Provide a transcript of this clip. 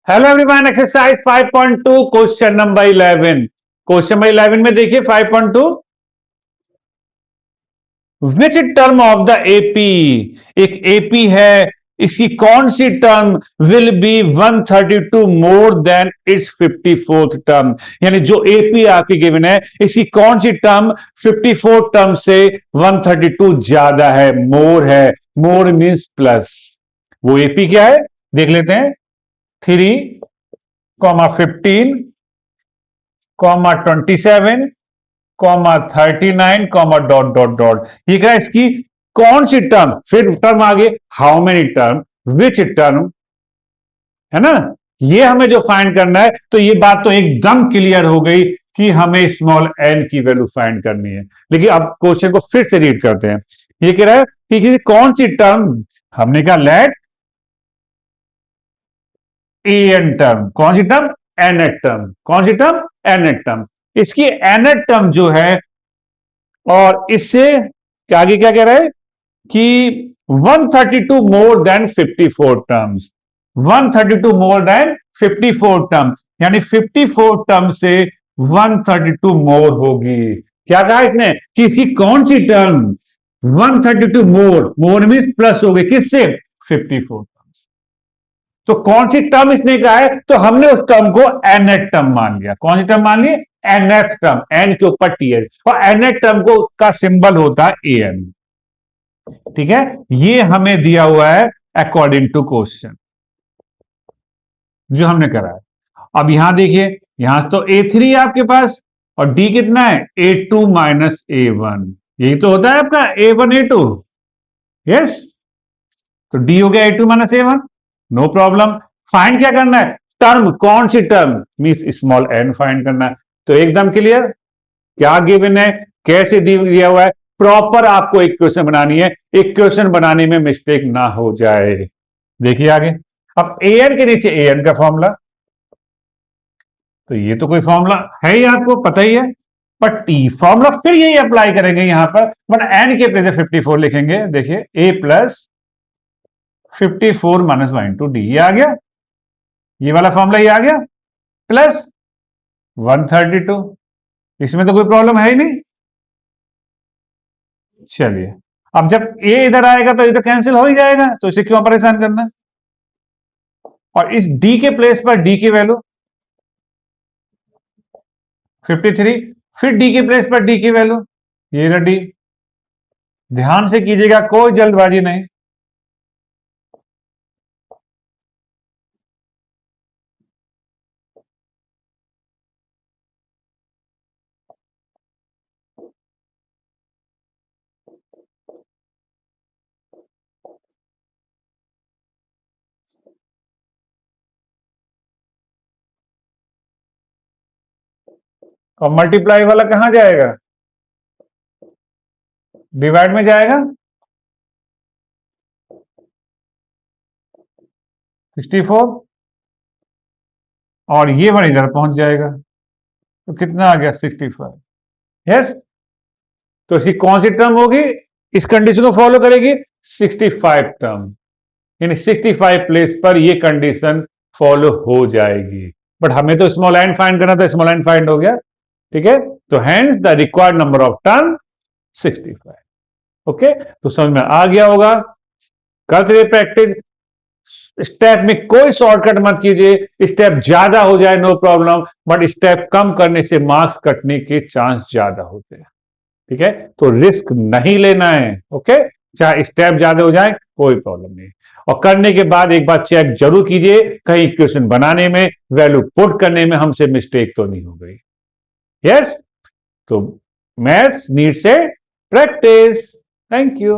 Hello everyone, exercise 5.2 question number 11। Question number 11 में देखिए 5.2, which term of the AP, एक AP है, इसकी कौन सी term will be 132 more than its 54th term. यानी जो एपी आपकी गिवन है, इसकी कौन सी टर्म 54 टर्म से 132 ज्यादा है, मोर है। मोर मीन्स प्लस। वो एपी क्या है देख लेते हैं। 3, 15, 27, 39, डॉट डॉट डॉट। ये क्या है, इसकी कौन सी टर्म, फिर टर्म आगे how many term, which term, है ना। ये हमें जो फाइंड करना है, तो ये बात तो एकदम क्लियर हो गई कि हमें स्मॉल एन की वैल्यू फाइंड करनी है। लेकिन अब क्वेश्चन को फिर से रीड करते हैं। ये कह रहा है कि कौन सी टर्म, हमने कहा लेट एन टर्म, कौन सी टर्म, एनएट टर्म, कौन सी टर्म, एनएट टर्म। इसकी एनएट टर्म जो है, और इससे आगे क्या कह रहा है कि 132 more then 54 terms, 132 more then 54 term, यानी 54 टर्म से 132 मोर होगी। क्या कहा इसने कि इसकी कौन सी टर्म 132 मोर, मोर मीन प्लस हो गई किससे, 54। तो कौन सी टर्म इसने कहा है, तो हमने उस टर्म को एनएट टर्म मान लिया। कौन सी टर्म मान ली, एनएथ टर्म, एन के ऊपर टीएच, और एनएट टर्म को का सिंबल होता है एन। ठीक है, ये हमें दिया हुआ है अकॉर्डिंग टू क्वेश्चन जो हमने करा है। अब यहां देखिए, यहां से तो A3 है आपके पास, और D कितना है, A2 माइनस A1। यही तो होता है आपका A1 A2। यस, तो D हो गया A2 minus A1, no problem. Find क्या करना है, टर्म, कौन सी term, means small n find करना है। तो एकदम क्लियर, क्या गिवन है, कैसे दिया हुआ है, प्रॉपर आपको एक क्वेश्चन बनानी है, एक क्वेश्चन बनाने में मिस्टेक ना हो जाए। देखिए आगे, अब एन के नीचे एन का फॉर्मूला, तो ये तो कोई फॉर्मूला है ही, आपको पता ही है, बट फॉर्मूला फिर यही अप्लाई करेंगे यहां पर, बट एन के प्लेस 54 लिखेंगे। देखिए ए प्लस 54 माइनस 1 डी, ये आ गया, ये वाला फॉर्मूला ये आ गया, प्लस 132। इसमें तो कोई प्रॉब्लम है ही नहीं। चलिए, अब जब ए इधर आएगा तो ये तो कैंसिल हो ही जाएगा, तो इसे क्यों परेशान करना। और इस डी के प्लेस पर डी की वैल्यू 53, फिर डी के प्लेस पर डी की वैल्यू, ये रहा डी। ध्यान से कीजिएगा, कोई जल्दबाजी नहीं। और मल्टीप्लाई वाला कहां जाएगा, डिवाइड में जाएगा, 64, और ये वन इधर पहुंच जाएगा, तो कितना आ गया, 65। यस, तो इसकी कौन सी टर्म होगी, इस कंडीशन को फॉलो करेगी, 65 टर्म, यानी 65 प्लेस पर ये कंडीशन फॉलो हो जाएगी। बट हमें तो स्मॉल एन फाइंड करना था, स्मॉल एन फाइंड हो गया। ठीक है, तो hence the required number of term 65। Okay, तो समझ में आ गया होगा। करते रहिए प्रैक्टिस, स्टेप में कोई शॉर्टकट मत कीजिए, स्टेप ज्यादा हो जाए नो प्रॉब्लम, बट स्टेप कम करने से मार्क्स कटने के चांस ज्यादा होते हैं। ठीक है, तो रिस्क नहीं लेना है। ओके, चाहे स्टेप ज्यादा हो जाए कोई प्रॉब्लम नहीं, और करने के बाद एक बार चेक जरूर कीजिए कहीं इक्वेशन बनाने में, वैल्यू पुट करने में हमसे मिस्टेक तो नहीं हो गई। यस, तो maths needs a practice. Thank you.